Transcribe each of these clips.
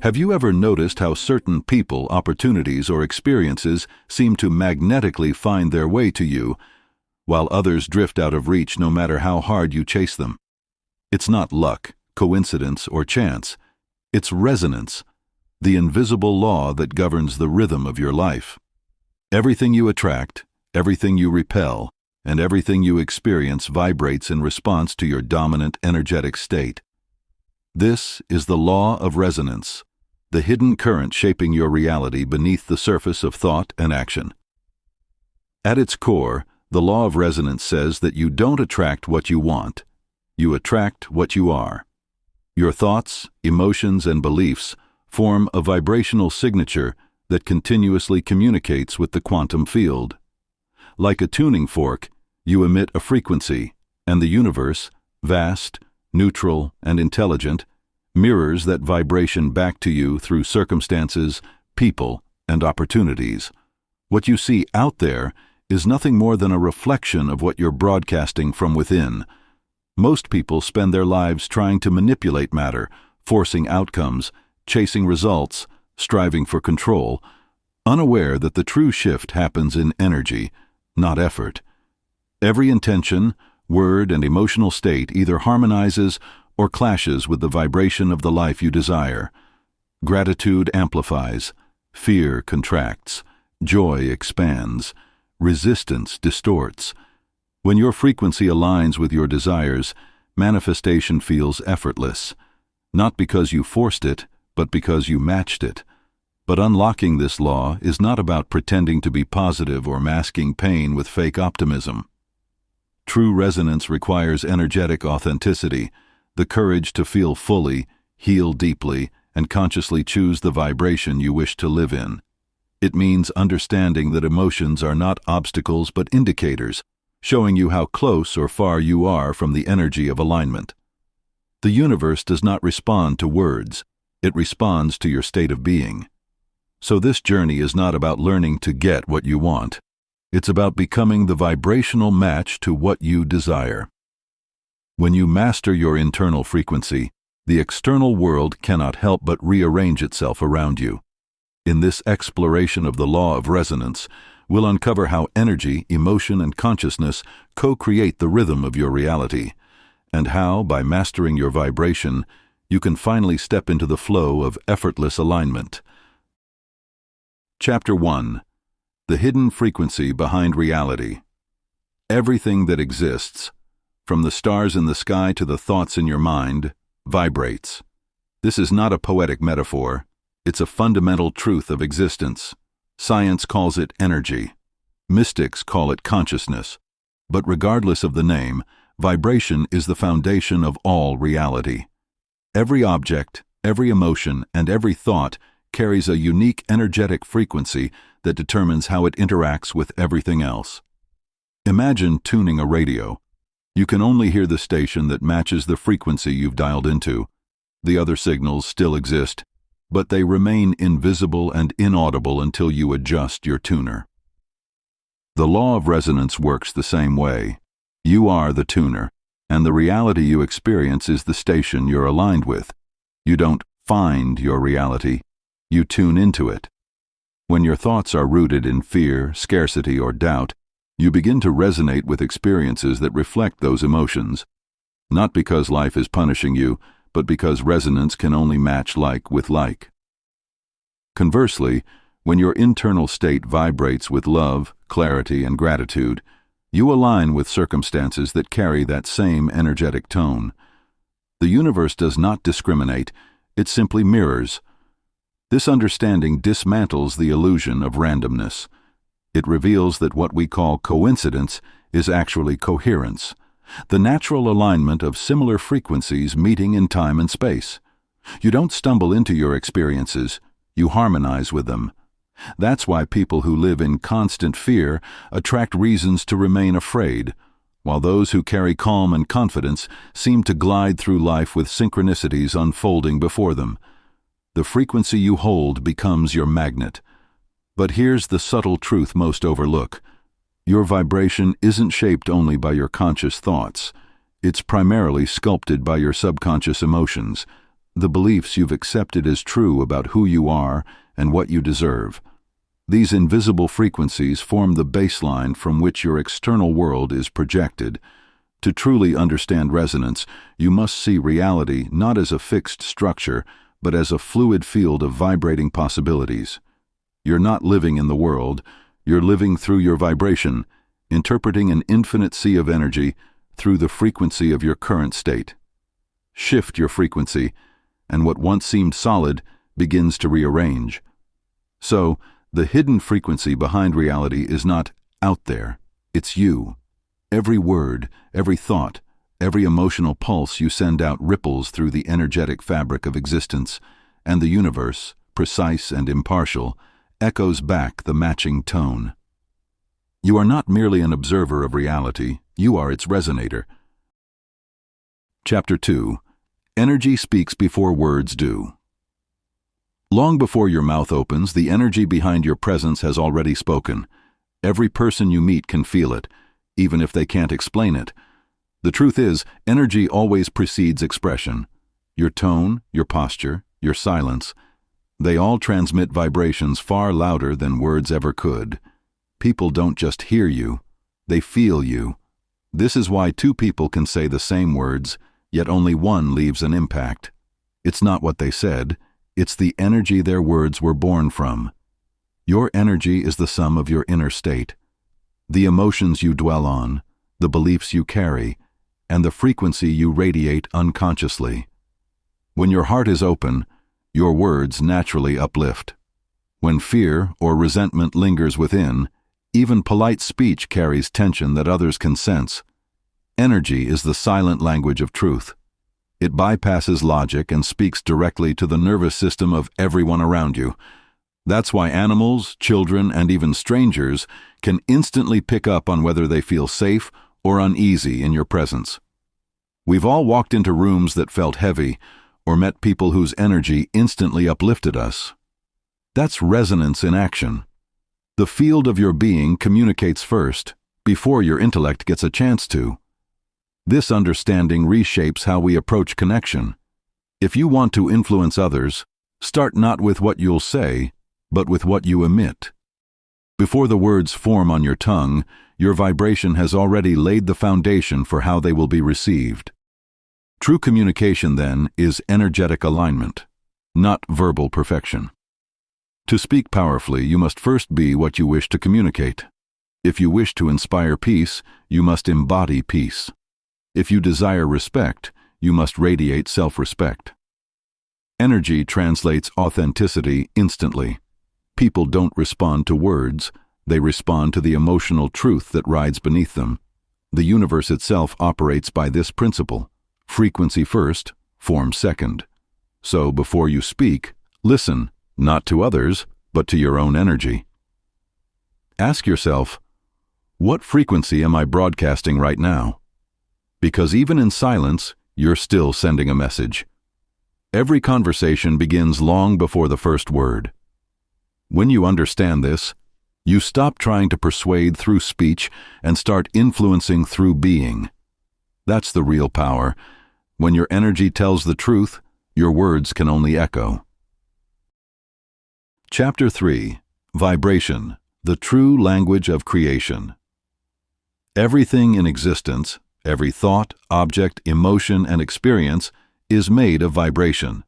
Have you ever noticed how certain people, opportunities, or experiences seem to magnetically find their way to you, while others drift out of reach no matter how hard you chase them? It's not luck, coincidence, or chance. It's resonance, the invisible law that governs the rhythm of your life. Everything you attract, everything you repel, and everything you experience vibrates in response to your dominant energetic state. This is the law of resonance, the hidden current shaping your reality beneath the surface of thought and action. At its core, the law of resonance says that you don't attract what you want, you attract what you are. Your thoughts, emotions, and beliefs form a vibrational signature that continuously communicates with the quantum field. Like a tuning fork, you emit a frequency, and the universe, vast, neutral, and intelligent, mirrors that vibration back to you through circumstances, people, and opportunities. What you see out there is nothing more than a reflection of what you're broadcasting from within. Most people spend their lives trying to manipulate matter, forcing outcomes, chasing results, striving for control, unaware that the true shift happens in energy, not effort. Every intention, word, and emotional state either harmonizes or clashes with the vibration of the life you desire. Gratitude amplifies, fear contracts, joy expands, resistance distorts. When your frequency aligns with your desires, manifestation feels effortless, not because you forced it, but because you matched it. But unlocking this law is not about pretending to be positive or masking pain with fake optimism. True resonance requires energetic authenticity, the courage to feel fully, heal deeply, and consciously choose the vibration you wish to live in. It means understanding that emotions are not obstacles but indicators, showing you how close or far you are from the energy of alignment. The universe does not respond to words, it responds to your state of being. So this journey is not about learning to get what you want. It's about becoming the vibrational match to what you desire. When you master your internal frequency, the external world cannot help but rearrange itself around you. In this exploration of the law of resonance, we'll uncover how energy, emotion, and consciousness co-create the rhythm of your reality, and how, by mastering your vibration, you can finally step into the flow of effortless alignment. Chapter 1. The Hidden Frequency Behind Reality. Everything that exists, from the stars in the sky to the thoughts in your mind, vibrates. This is not a poetic metaphor. It's a fundamental truth of existence. Science calls it energy. Mystics call it consciousness. But regardless of the name, vibration is the foundation of all reality. Every object, every emotion, and every thought carries a unique energetic frequency that determines how it interacts with everything else. Imagine tuning a radio. You can only hear the station that matches the frequency you've dialed into. The other signals still exist, but they remain invisible and inaudible until you adjust your tuner. The law of resonance works the same way. You are the tuner, and the reality you experience is the station you're aligned with. You don't find your reality, you tune into it. When your thoughts are rooted in fear, scarcity, or doubt, you begin to resonate with experiences that reflect those emotions. Not because life is punishing you, but because resonance can only match like with like. Conversely, when your internal state vibrates with love, clarity, and gratitude, you align with circumstances that carry that same energetic tone. The universe does not discriminate, it simply mirrors. This understanding dismantles the illusion of randomness. It reveals that what we call coincidence is actually coherence, the natural alignment of similar frequencies meeting in time and space. You don't stumble into your experiences, you harmonize with them. That's why people who live in constant fear attract reasons to remain afraid, while those who carry calm and confidence seem to glide through life with synchronicities unfolding before them. The frequency you hold becomes your magnet. But here's the subtle truth most overlook. Your vibration isn't shaped only by your conscious thoughts. It's primarily sculpted by your subconscious emotions, the beliefs you've accepted as true about who you are and what you deserve. These invisible frequencies form the baseline from which your external world is projected. To truly understand resonance, you must see reality not as a fixed structure, but as a fluid field of vibrating possibilities. You're not living in the world, you're living through your vibration, interpreting an infinite sea of energy through the frequency of your current state. Shift your frequency, and what once seemed solid begins to rearrange. So, the hidden frequency behind reality is not out there, it's you. Every word, every thought, every emotional pulse you send out ripples through the energetic fabric of existence, and the universe, precise and impartial, echoes back the matching tone. You are not merely an observer of reality, you are its resonator. Chapter 2. Energy speaks before words do. Long before your mouth opens, the energy behind your presence has already spoken. Every person you meet can feel it, even if they can't explain it. The truth is, energy always precedes expression. Your tone, your posture, your silence, they all transmit vibrations far louder than words ever could. People don't just hear you, they feel you. This is why two people can say the same words, yet only one leaves an impact. It's not what they said, it's the energy their words were born from. Your energy is the sum of your inner state. The emotions you dwell on, the beliefs you carry, and the frequency you radiate unconsciously. When your heart is open, your words naturally uplift. When fear or resentment lingers within, even polite speech carries tension that others can sense. Energy is the silent language of truth. It bypasses logic and speaks directly to the nervous system of everyone around you. That's why animals, children, and even strangers can instantly pick up on whether they feel safe or uneasy in your presence. We've all walked into rooms that felt heavy, or met people whose energy instantly uplifted us. That's resonance in action. The field of your being communicates first, before your intellect gets a chance to. This understanding reshapes how we approach connection. If you want to influence others, start not with what you'll say, but with what you emit. Before the words form on your tongue, your vibration has already laid the foundation for how they will be received. True communication, then, is energetic alignment, not verbal perfection. To speak powerfully, you must first be what you wish to communicate. If you wish to inspire peace, you must embody peace. If you desire respect, you must radiate self-respect. Energy translates authenticity instantly. People don't respond to words, they respond to the emotional truth that rides beneath them. The universe itself operates by this principle. Frequency first, form second. So before you speak, listen, not to others, but to your own energy. Ask yourself, what frequency am I broadcasting right now? Because even in silence, you're still sending a message. Every conversation begins long before the first word. When you understand this, you stop trying to persuade through speech and start influencing through being. That's the real power. When your energy tells the truth, your words can only echo. Chapter 3. Vibration, the true language of creation. Everything in existence, every thought, object, emotion, and experience is made of vibration.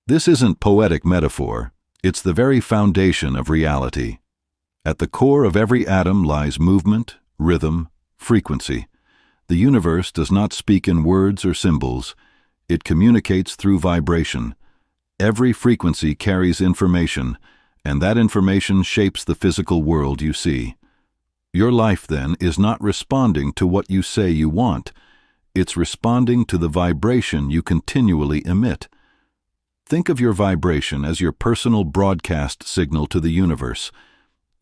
This isn't poetic metaphor, it's the very foundation of reality. At the core of every atom lies movement, rhythm, frequency. The universe does not speak in words or symbols. It communicates through vibration. Every frequency carries information, and that information shapes the physical world you see. Your life, then, is not responding to what you say you want. It's responding to the vibration you continually emit. Think of your vibration as your personal broadcast signal to the universe.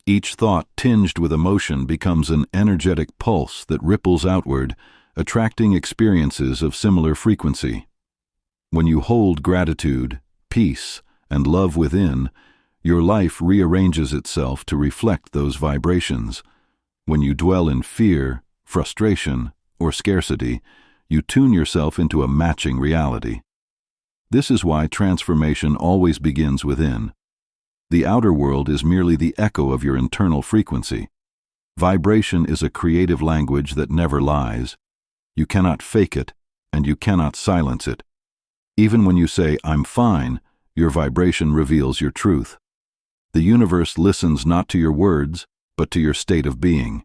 Each thought tinged with emotion becomes an energetic pulse that ripples outward, attracting experiences of similar frequency. When you hold gratitude, peace, and love within, your life rearranges itself to reflect those vibrations. When you dwell in fear, frustration, or scarcity, you tune yourself into a matching reality. This is why transformation always begins within. The outer world is merely the echo of your internal frequency. Vibration is a creative language that never lies. You cannot fake it, and you cannot silence it. Even when you say, "I'm fine," your vibration reveals your truth. The universe listens not to your words, but to your state of being.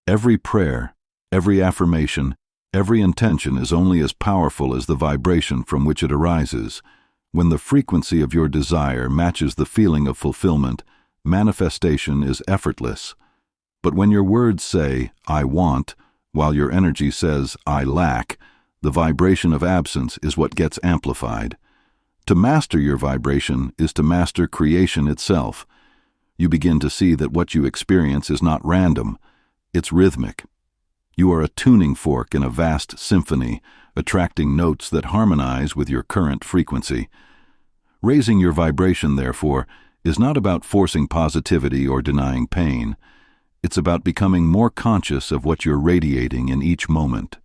Every prayer, every affirmation, every intention is only as powerful as the vibration from which it arises. When the frequency of your desire matches the feeling of fulfillment, manifestation is effortless. But when your words say, "I want," while your energy says, "I lack," the vibration of absence is what gets amplified. To master your vibration is to master creation itself. You begin to see that what you experience is not random, it's rhythmic. You are a tuning fork in a vast symphony, attracting notes that harmonize with your current frequency. Raising your vibration, therefore, is not about forcing positivity or denying pain. It's about becoming more conscious of what you're radiating in each moment.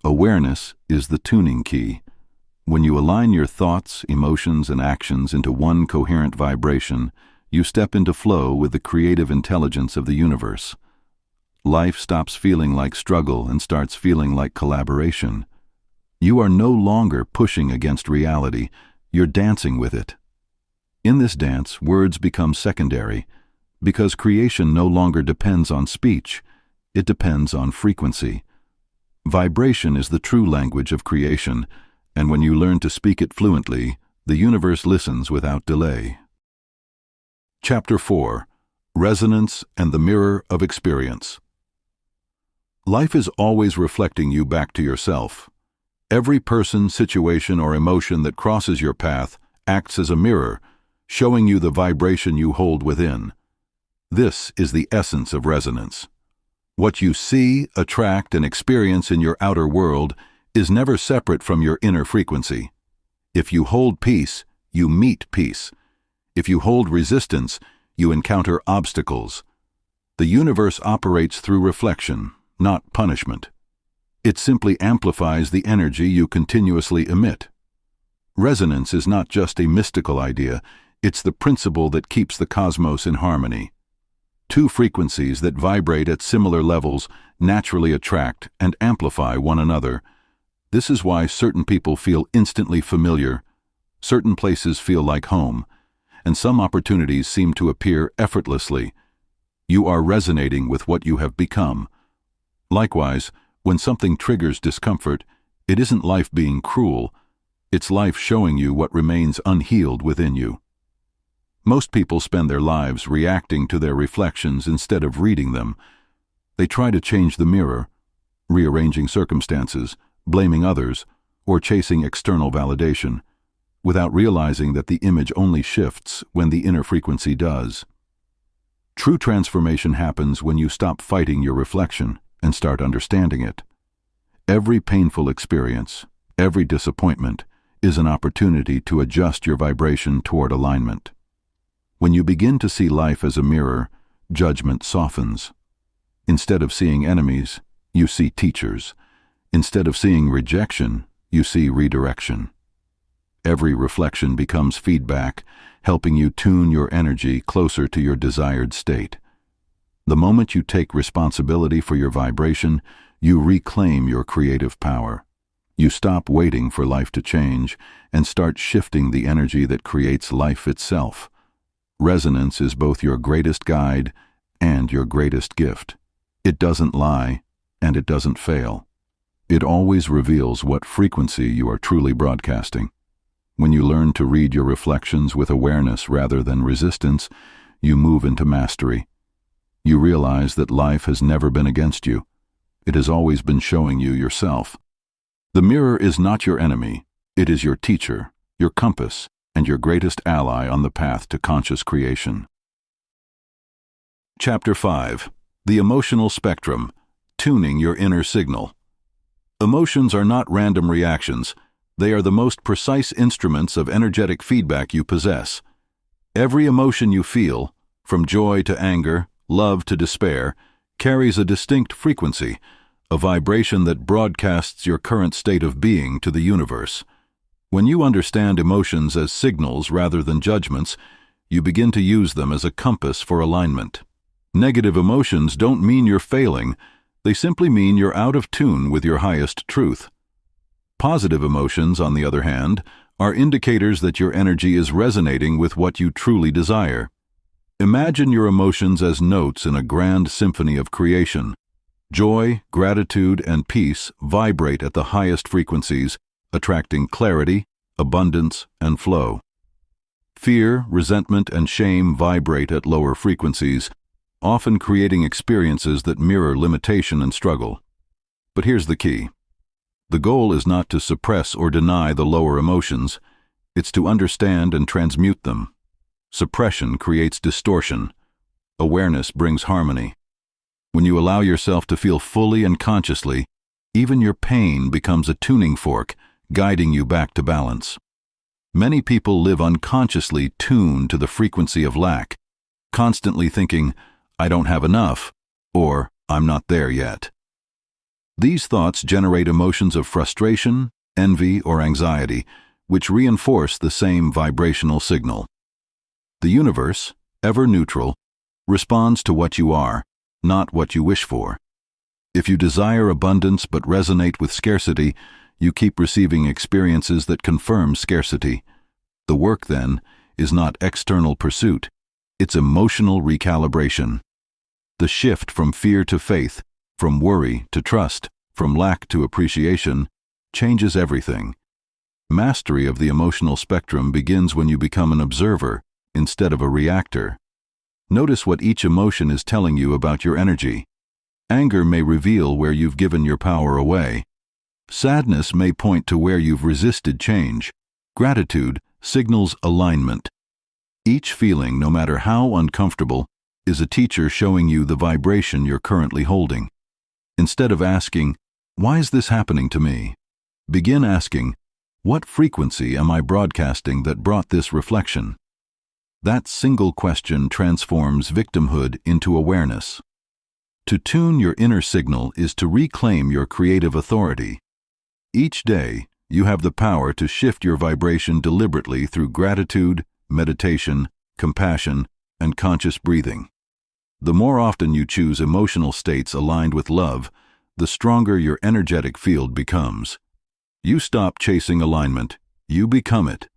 Awareness is the tuning key. When you align your thoughts, emotions, and actions into one coherent vibration, you step into flow with the creative intelligence of the universe. Life stops feeling like struggle and starts feeling like collaboration. You are no longer pushing against reality, you're dancing with it. In this dance, words become secondary, because creation no longer depends on speech, it depends on frequency. Vibration is the true language of creation, and when you learn to speak it fluently, the universe listens without delay. Chapter 4. Resonance and the Mirror of Experience. Life is always reflecting you back to yourself. Every person, situation, or emotion that crosses your path acts as a mirror, showing you the vibration you hold within. This is the essence of resonance. What you see, attract, and experience in your outer world is never separate from your inner frequency. If you hold peace, you meet peace. If you hold resistance, you encounter obstacles. The universe operates through reflection, not punishment. It simply amplifies the energy you continuously emit. Resonance is not just a mystical idea, it's the principle that keeps the cosmos in harmony. Two frequencies that vibrate at similar levels naturally attract and amplify one another. This is why certain people feel instantly familiar, certain places feel like home, and some opportunities seem to appear effortlessly. You are resonating with what you have become. Likewise, when something triggers discomfort, it isn't life being cruel, it's life showing you what remains unhealed within you. Most people spend their lives reacting to their reflections instead of reading them. They try to change the mirror, rearranging circumstances, blaming others, or chasing external validation, without realizing that the image only shifts when the inner frequency does. True transformation happens when you stop fighting your reflection and start understanding it. Every painful experience, every disappointment, is an opportunity to adjust your vibration toward alignment. When you begin to see life as a mirror, judgment softens. Instead of seeing enemies, you see teachers. Instead of seeing rejection, you see redirection. Every reflection becomes feedback, helping you tune your energy closer to your desired state. The moment you take responsibility for your vibration, you reclaim your creative power. You stop waiting for life to change and start shifting the energy that creates life itself. Resonance is both your greatest guide and your greatest gift. It doesn't lie, and it doesn't fail. It always reveals what frequency you are truly broadcasting. When you learn to read your reflections with awareness rather than resistance, you move into mastery. You realize that life has never been against you. It has always been showing you yourself. The mirror is not your enemy. It is your teacher, your compass, and your greatest ally on the path to conscious creation. Chapter 5. The Emotional Spectrum. Tuning your inner signal. Emotions are not random reactions. They are the most precise instruments of energetic feedback you possess. Every emotion you feel, from joy to anger, love to despair, carries a distinct frequency, a vibration that broadcasts your current state of being to the universe. When you understand emotions as signals rather than judgments, you begin to use them as a compass for alignment. Negative emotions don't mean you're failing, they simply mean you're out of tune with your highest truth. Positive emotions, on the other hand, are indicators that your energy is resonating with what you truly desire. Imagine your emotions as notes in a grand symphony of creation. Joy, gratitude, and peace vibrate at the highest frequencies, attracting clarity, abundance, and flow. Fear, resentment, and shame vibrate at lower frequencies, often creating experiences that mirror limitation and struggle. But here's the key. The goal is not to suppress or deny the lower emotions, it's to understand and transmute them. Suppression creates distortion. Awareness brings harmony. When you allow yourself to feel fully and consciously, even your pain becomes a tuning fork, guiding you back to balance. Many people live unconsciously tuned to the frequency of lack, constantly thinking, "I don't have enough," or "I'm not there yet." These thoughts generate emotions of frustration, envy, or anxiety, which reinforce the same vibrational signal. The universe, ever neutral, responds to what you are, not what you wish for. If you desire abundance but resonate with scarcity, you keep receiving experiences that confirm scarcity. The work, then, is not external pursuit, it's emotional recalibration. The shift from fear to faith, from worry to trust, from lack to appreciation, changes everything. Mastery of the emotional spectrum begins when you become an observer instead of a reactor. Notice what each emotion is telling you about your energy. Anger may reveal where you've given your power away. Sadness may point to where you've resisted change. Gratitude signals alignment. Each feeling, no matter how uncomfortable, is a teacher showing you the vibration you're currently holding. Instead of asking, "Why is this happening to me?" begin asking, "What frequency am I broadcasting that brought this reflection?" That single question transforms victimhood into awareness. To tune your inner signal is to reclaim your creative authority. Each day, you have the power to shift your vibration deliberately through gratitude, meditation, compassion, and conscious breathing. The more often you choose emotional states aligned with love, the stronger your energetic field becomes. You stop chasing alignment, you become it.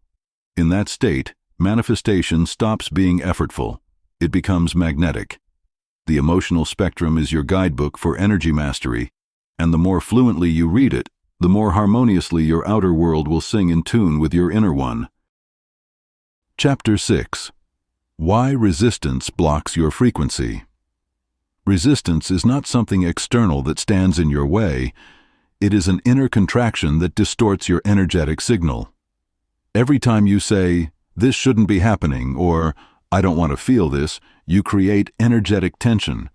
In that state, manifestation stops being effortful, it becomes magnetic. The emotional spectrum is your guidebook for energy mastery, and the more fluently you read it, the more harmoniously your outer world will sing in tune with your inner one. Chapter 6. Why resistance blocks your frequency. Resistance is not something external that stands in your way, it is an inner contraction that distorts your energetic signal. Every time you say, "This shouldn't be happening," or "I don't want to feel this," you create energetic tension.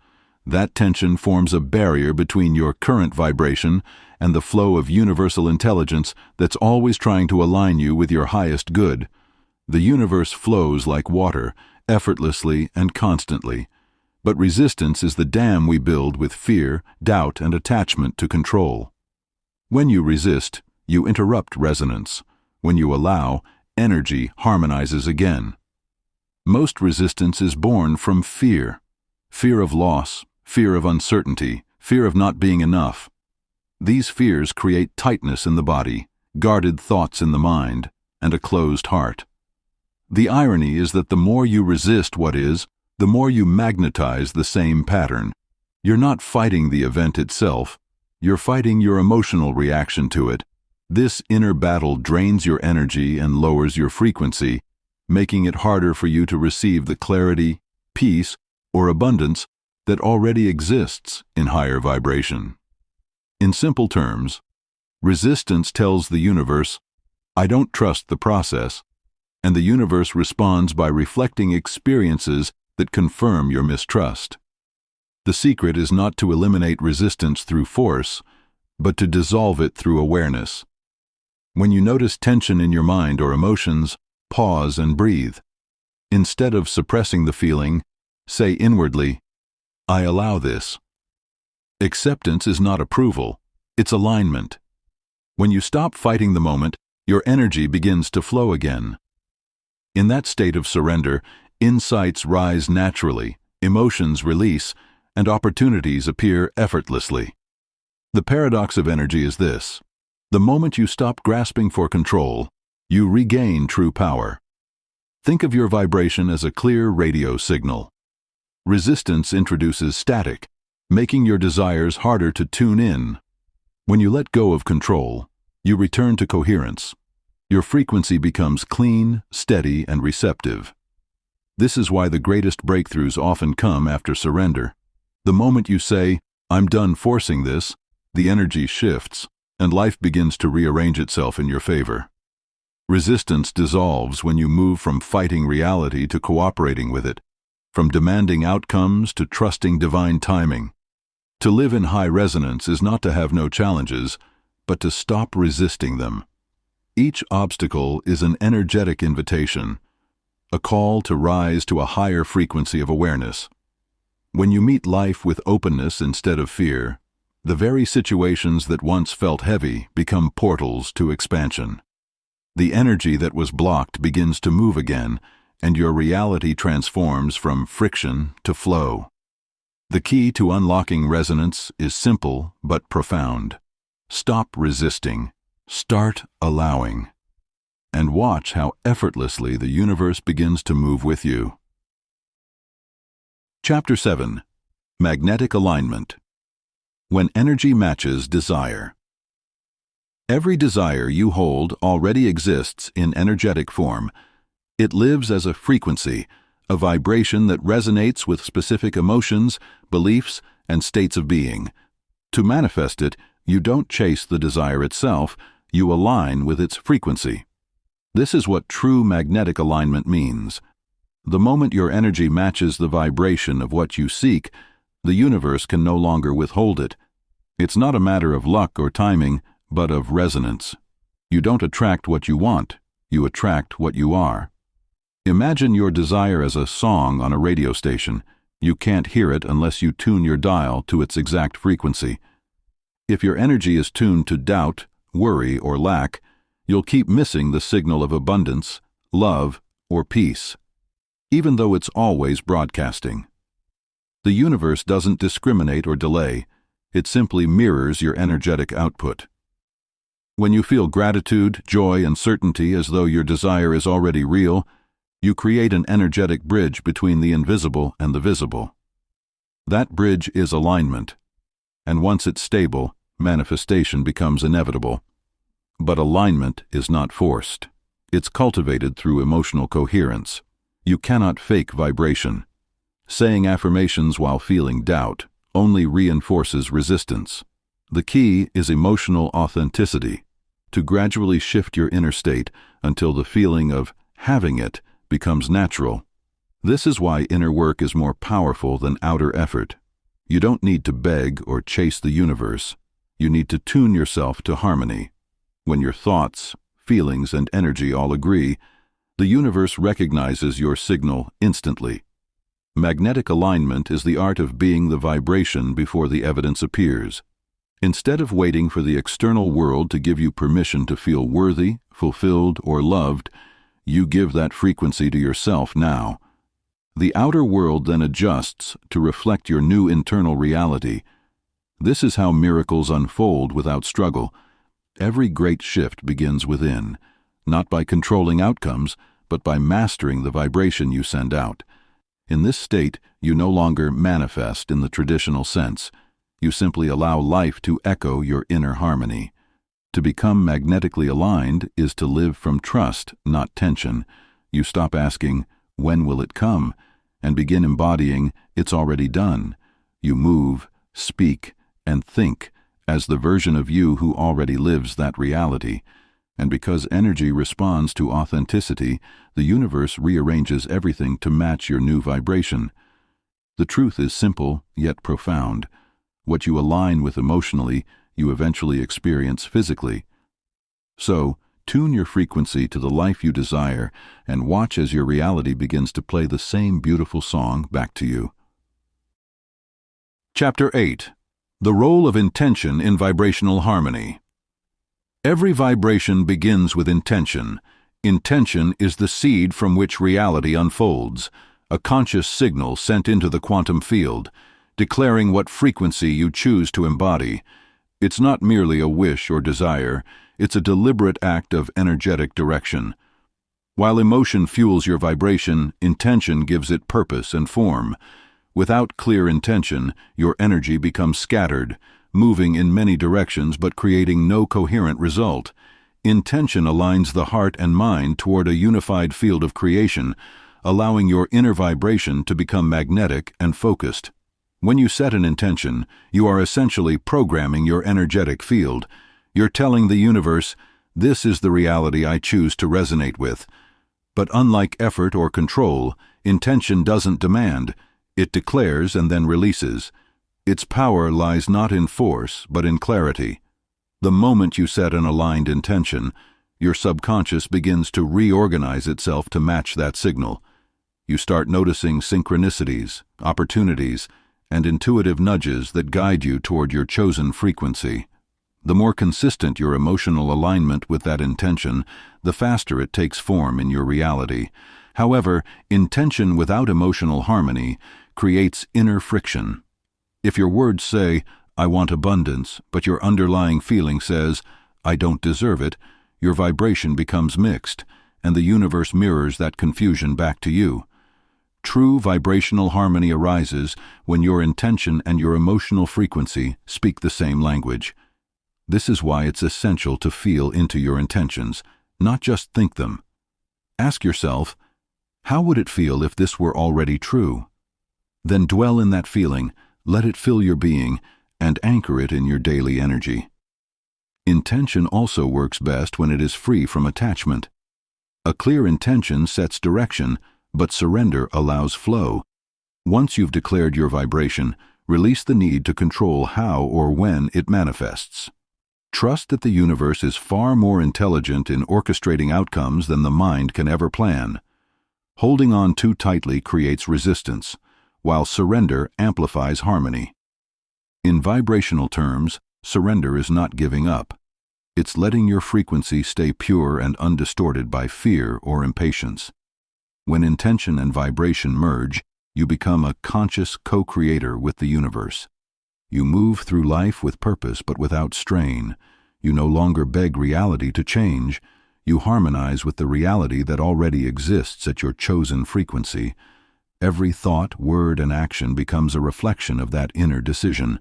That tension forms a barrier between your current vibration and the flow of universal intelligence that's always trying to align you with your highest good. The universe flows like water, effortlessly and constantly. But resistance is the dam we build with fear, doubt, and attachment to control. When you resist, you interrupt resonance. When you allow, energy harmonizes again. Most resistance is born from fear. Fear of loss, fear of uncertainty, fear of not being enough. These fears create tightness in the body, guarded thoughts in the mind, and a closed heart. The irony is that the more you resist what is, the more you magnetize the same pattern. You're not fighting the event itself, you're fighting your emotional reaction to it. This inner battle drains your energy and lowers your frequency, making it harder for you to receive the clarity, peace, or abundance that already exists in higher vibration. In simple terms, resistance tells the universe, "I don't trust the process," and the universe responds by reflecting experiences that confirm your mistrust. The secret is not to eliminate resistance through force, but to dissolve it through awareness. When you notice tension in your mind or emotions, pause and breathe. Instead of suppressing the feeling, say inwardly, "I allow this." Acceptance is not approval, it's alignment. When you stop fighting the moment Your energy begins to flow again. In that state of surrender, insights rise naturally, emotions release, and opportunities appear effortlessly. The paradox of energy is this: the moment you stop grasping for control, you regain true power. Think of your vibration as a clear radio signal. Resistance introduces static, making your desires harder to tune in. When you let go of control, you return to coherence. Your frequency becomes clean, steady, and receptive. This is why the greatest breakthroughs often come after surrender. The moment you say, "I'm done forcing this," the energy shifts, and life begins to rearrange itself in your favor. Resistance dissolves when you move from fighting reality to cooperating with it, from demanding outcomes to trusting divine timing. To live in high resonance is not to have no challenges, but to stop resisting them. Each obstacle is an energetic invitation, a call to rise to a higher frequency of awareness. When you meet life with openness instead of fear, the very situations that once felt heavy become portals to expansion. The energy that was blocked begins to move again, and your reality transforms from friction to flow. The key to unlocking resonance is simple but profound. Stop resisting, start allowing, and watch how effortlessly the universe begins to move with you. Chapter 7. Magnetic Alignment. When energy matches desire. Every desire you hold already exists in energetic form. It lives as a frequency, a vibration that resonates with specific emotions, beliefs, and states of being. To manifest it, you don't chase the desire itself, you align with its frequency. This is what true magnetic alignment means. The moment your energy matches the vibration of what you seek, the universe can no longer withhold it. It's not a matter of luck or timing, but of resonance. You don't attract what you want, you attract what you are. Imagine your desire as a song on a radio station. You can't hear it unless you tune your dial to its exact frequency. If your energy is tuned to doubt, worry, or lack, you'll keep missing the signal of abundance, love, or peace, even though it's always broadcasting. The universe doesn't discriminate or delay. It simply mirrors your energetic output. When you feel gratitude, joy, and certainty as though your desire is already real, you create an energetic bridge between the invisible and the visible. That bridge is alignment, and once it's stable, manifestation becomes inevitable. But alignment is not forced. It's cultivated through emotional coherence. You cannot fake vibration. Saying affirmations while feeling doubt only reinforces resistance. The key is emotional authenticity, to gradually shift your inner state until the feeling of having it becomes natural. This is why inner work is more powerful than outer effort. You don't need to beg or chase the universe. You need to tune yourself to harmony. When your thoughts, feelings, and energy all agree, the universe recognizes your signal instantly. Magnetic alignment is the art of being the vibration before the evidence appears. Instead of waiting for the external world to give you permission to feel worthy, fulfilled, or loved, you give that frequency to yourself now. The outer world then adjusts to reflect your new internal reality. This is how miracles unfold without struggle. Every great shift begins within, not by controlling outcomes, but by mastering the vibration you send out. In this state, you no longer manifest in the traditional sense. You simply allow life to echo your inner harmony. To become magnetically aligned is to live from trust, not tension. You stop asking, "When will it come?" and begin embodying, "It's already done." You move, speak, and think as the version of you who already lives that reality. And because energy responds to authenticity, the universe rearranges everything to match your new vibration. The truth is simple, yet profound. What you align with emotionally, you eventually experience physically. So, tune your frequency to the life you desire and watch as your reality begins to play the same beautiful song back to you. Chapter 8. The Role of Intention in Vibrational Harmony. Every vibration begins with intention. Intention is the seed from which reality unfolds, a conscious signal sent into the quantum field, declaring what frequency you choose to embody. It's not merely a wish or desire, it's a deliberate act of energetic direction. While emotion fuels your vibration, intention gives it purpose and form. Without clear intention, your energy becomes scattered, moving in many directions but creating no coherent result. Intention aligns the heart and mind toward a unified field of creation, allowing your inner vibration to become magnetic and focused. When you set an intention, you are essentially programming your energetic field. You're telling the universe, "This is the reality I choose to resonate with." But unlike effort or control, intention doesn't demand. It declares and then releases. Its power lies not in force, but in clarity. The moment you set an aligned intention, your subconscious begins to reorganize itself to match that signal. You start noticing synchronicities, opportunities, and intuitive nudges that guide you toward your chosen frequency. The more consistent your emotional alignment with that intention, the faster it takes form in your reality. However, intention without emotional harmony creates inner friction. If your words say, "I want abundance," but your underlying feeling says, "I don't deserve it," your vibration becomes mixed, and the universe mirrors that confusion back to you. True vibrational harmony arises when your intention and your emotional frequency speak the same language. This is why it's essential to feel into your intentions, not just think them. Ask yourself, how would it feel if this were already true? Then dwell in that feeling, let it fill your being, and anchor it in your daily energy. Intention also works best when it is free from attachment. A clear intention sets direction, but surrender allows flow. Once you've declared your vibration, release the need to control how or when it manifests. Trust that the universe is far more intelligent in orchestrating outcomes than the mind can ever plan. Holding on too tightly creates resistance, while surrender amplifies harmony. In vibrational terms, surrender is not giving up. It's letting your frequency stay pure and undistorted by fear or impatience. When intention and vibration merge, you become a conscious co-creator with the universe. You move through life with purpose but without strain. You no longer beg reality to change. You harmonize with the reality that already exists at your chosen frequency. Every thought, word, and action becomes a reflection of that inner decision.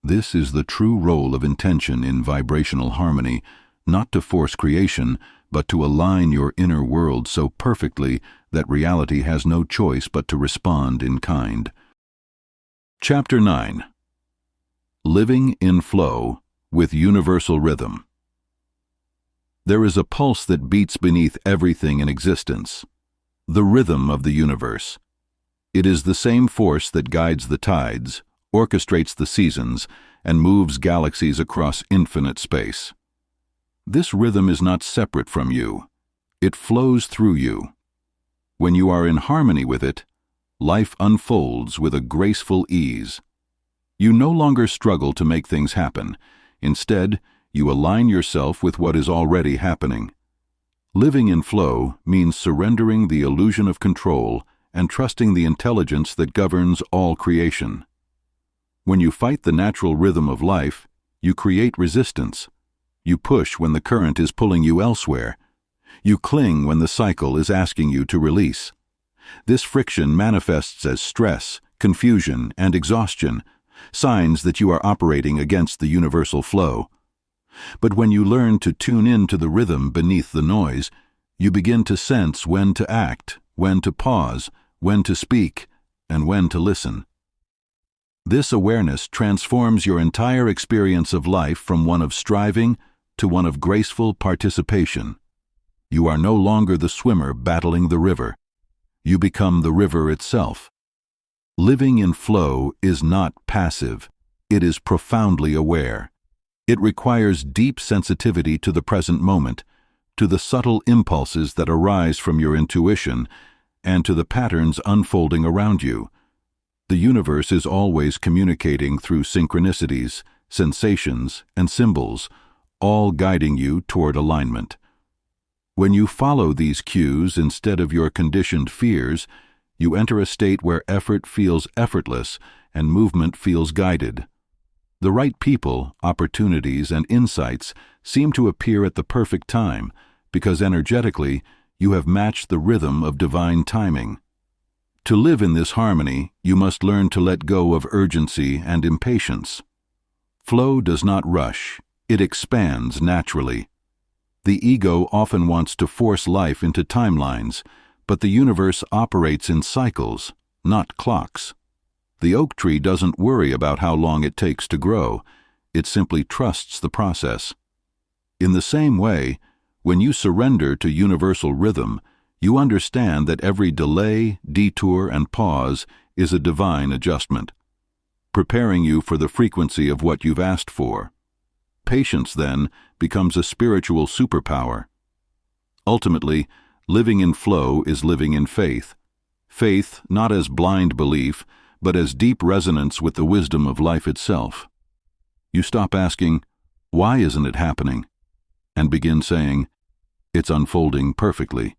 This is the true role of intention in vibrational harmony, not to force creation, but to align your inner world so perfectly that reality has no choice but to respond in kind. Chapter 9. Living in Flow with Universal Rhythm. There is a pulse that beats beneath everything in existence, the rhythm of the universe. It is the same force that guides the tides, orchestrates the seasons, and moves galaxies across infinite space. This rhythm is not separate from you. It flows through you. When you are in harmony with it, life unfolds with a graceful ease. You no longer struggle to make things happen. Instead, you align yourself with what is already happening. Living in flow means surrendering the illusion of control and trusting the intelligence that governs all creation. When you fight the natural rhythm of life, you create resistance. You push when the current is pulling you elsewhere. You cling when the cycle is asking you to release. This friction manifests as stress, confusion, and exhaustion, signs that you are operating against the universal flow. But when you learn to tune in to the rhythm beneath the noise, you begin to sense when to act, when to pause, when to speak, and when to listen. This awareness transforms your entire experience of life from one of striving to one of graceful participation. You are no longer the swimmer battling the river. You become the river itself. Living in flow is not passive. It is profoundly aware. It requires deep sensitivity to the present moment, to the subtle impulses that arise from your intuition, and to the patterns unfolding around you. The universe is always communicating through synchronicities, sensations, and symbols, all guiding you toward alignment. When you follow these cues instead of your conditioned fears, you enter a state where effort feels effortless and movement feels guided. The right people, opportunities, and insights seem to appear at the perfect time because energetically you have matched the rhythm of divine timing. To live in this harmony, you must learn to let go of urgency and impatience. Flow does not rush, it expands naturally. The ego often wants to force life into timelines, but the universe operates in cycles, not clocks. The oak tree doesn't worry about how long it takes to grow, it simply trusts the process. In the same way, when you surrender to universal rhythm, you understand that every delay, detour, and pause is a divine adjustment, preparing you for the frequency of what you've asked for. Patience, then, becomes a spiritual superpower. Ultimately, living in flow is living in faith. Faith not as blind belief, but as deep resonance with the wisdom of life itself. You stop asking, "Why isn't it happening?" and begin saying, "It's unfolding perfectly."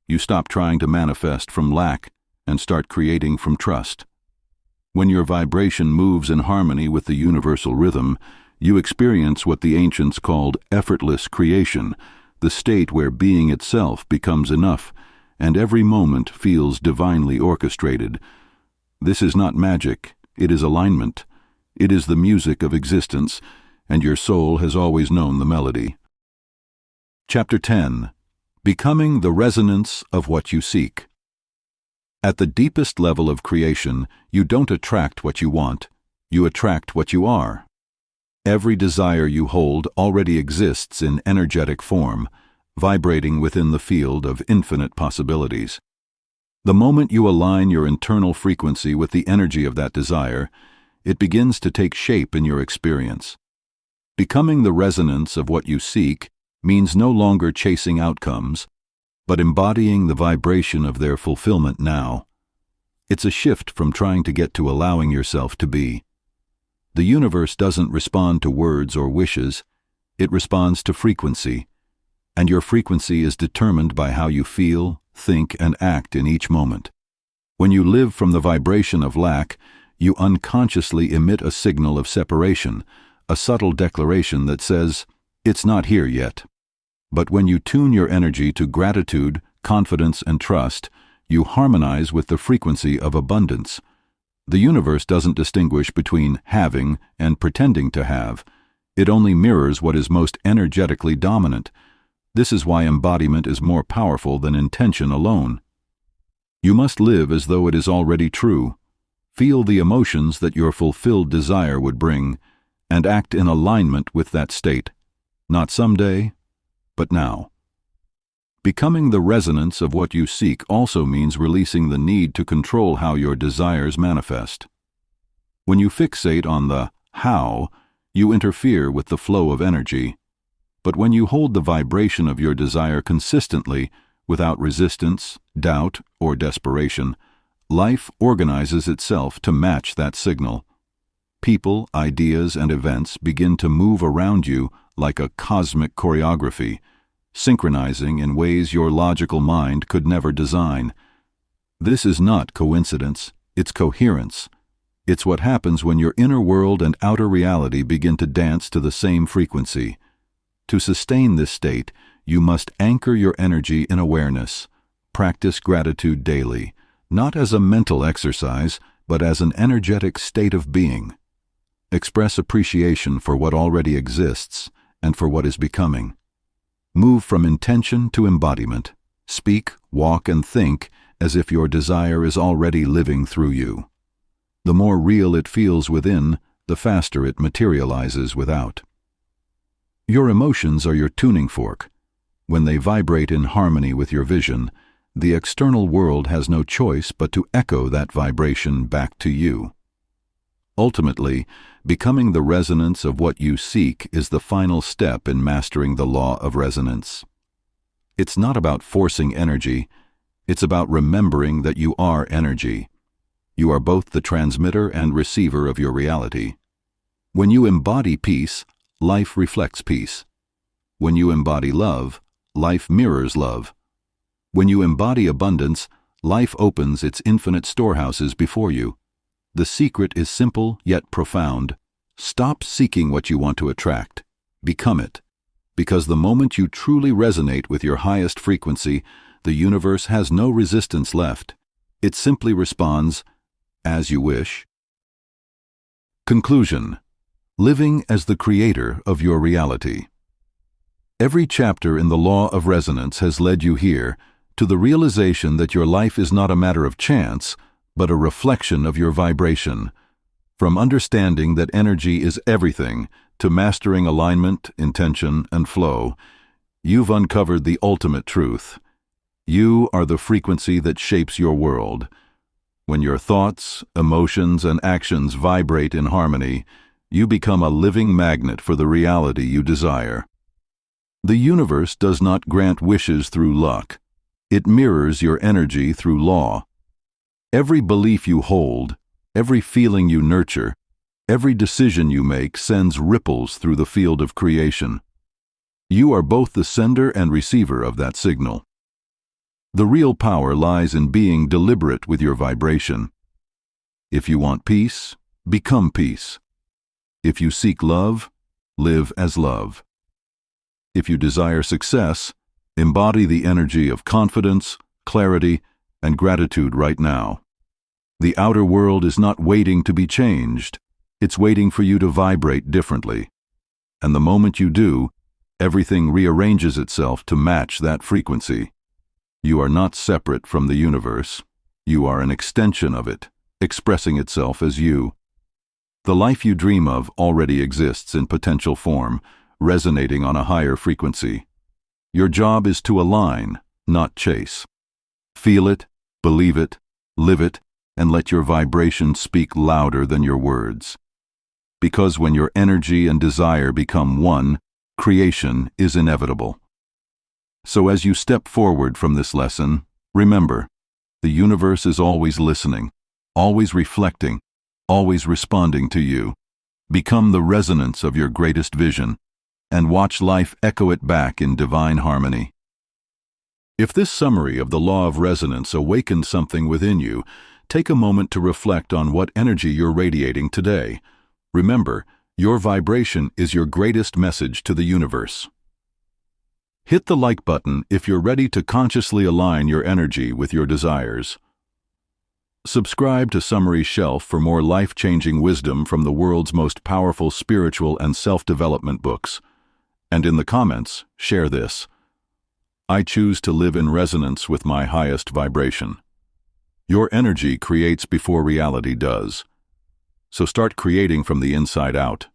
You stop trying to manifest from lack and start creating from trust. When your vibration moves in harmony with the universal rhythm, you experience what the ancients called effortless creation, the state where being itself becomes enough, and every moment feels divinely orchestrated. This is not magic, it is alignment. It is the music of existence, and your soul has always known the melody. Chapter 10. Becoming the resonance of what you seek. At the deepest level of creation, you don't attract what you want, you attract what you are. Every desire you hold already exists in energetic form, vibrating within the field of infinite possibilities. The moment you align your internal frequency with the energy of that desire, it begins to take shape in your experience. Becoming the resonance of what you seek means no longer chasing outcomes, but embodying the vibration of their fulfillment now. It's a shift from trying to get to allowing yourself to be. The universe doesn't respond to words or wishes, it responds to frequency, and your frequency is determined by how you feel, think, and act in each moment. When you live from the vibration of lack, you unconsciously emit a signal of separation, a subtle declaration that says, "It's not here yet." But when you tune your energy to gratitude, confidence, and trust, you harmonize with the frequency of abundance. The universe doesn't distinguish between having and pretending to have. It only mirrors what is most energetically dominant. This is why embodiment is more powerful than intention alone. You must live as though it is already true. Feel the emotions that your fulfilled desire would bring, and act in alignment with that state. Not someday, but now. Becoming the resonance of what you seek also means releasing the need to control how your desires manifest. When you fixate on the how, you interfere with the flow of energy. But when you hold the vibration of your desire consistently, without resistance, doubt, or desperation, life organizes itself to match that signal. People, ideas, and events begin to move around you like a cosmic choreography, synchronizing in ways your logical mind could never design. This is not coincidence, it's coherence. It's what happens when your inner world and outer reality begin to dance to the same frequency. To sustain this state, you must anchor your energy in awareness. Practice gratitude daily, not as a mental exercise, but as an energetic state of being. Express appreciation for what already exists and for what is becoming. Move from intention to embodiment. Speak, walk, and think as if your desire is already living through you. The more real it feels within, the faster it materializes without. Your emotions are your tuning fork. When they vibrate in harmony with your vision, the external world has no choice but to echo that vibration back to you. Ultimately, becoming the resonance of what you seek is the final step in mastering the law of resonance. It's not about forcing energy, it's about remembering that you are energy. You are both the transmitter and receiver of your reality. When you embody peace, life reflects peace. When you embody love, life mirrors love. When you embody abundance, life opens its infinite storehouses before you. The secret is simple yet profound. Stop seeking what you want to attract. Become it. Because the moment you truly resonate with your highest frequency, the universe has no resistance left. It simply responds, as you wish. Conclusion: living as the creator of your reality. Every chapter in the law of resonance has led you here, to the realization that your life is not a matter of chance, but a reflection of your vibration. From understanding that energy is everything, to mastering alignment, intention, and flow, you've uncovered the ultimate truth. You are the frequency that shapes your world. When your thoughts, emotions, and actions vibrate in harmony, you become a living magnet for the reality you desire. The universe does not grant wishes through luck. It mirrors your energy through law. Every belief you hold, every feeling you nurture, every decision you make sends ripples through the field of creation. You are both the sender and receiver of that signal. The real power lies in being deliberate with your vibration. If you want peace, become peace. If you seek love, live as love. If you desire success, embody the energy of confidence, clarity, and gratitude right now. The outer world is not waiting to be changed. It's waiting for you to vibrate differently. And the moment you do, everything rearranges itself to match that frequency. You are not separate from the universe. You are an extension of it, expressing itself as you. The life you dream of already exists in potential form, resonating on a higher frequency. Your job is to align, not chase. Feel it, believe it, live it, and let your vibration speak louder than your words. Because when your energy and desire become one, creation is inevitable. So as you step forward from this lesson, remember, the universe is always listening, always reflecting, always responding to you. Become the resonance of your greatest vision, and watch life echo it back in divine harmony. If this summary of the law of resonance awakened something within you, take a moment to reflect on what energy you're radiating today. Remember, your vibration is your greatest message to the universe. Hit the like button if you're ready to consciously align your energy with your desires. Subscribe to Summary Shelf for more life-changing wisdom from the world's most powerful spiritual and self-development books. And in the comments, share this: I choose to live in resonance with my highest vibration. Your energy creates before reality does. So start creating from the inside out.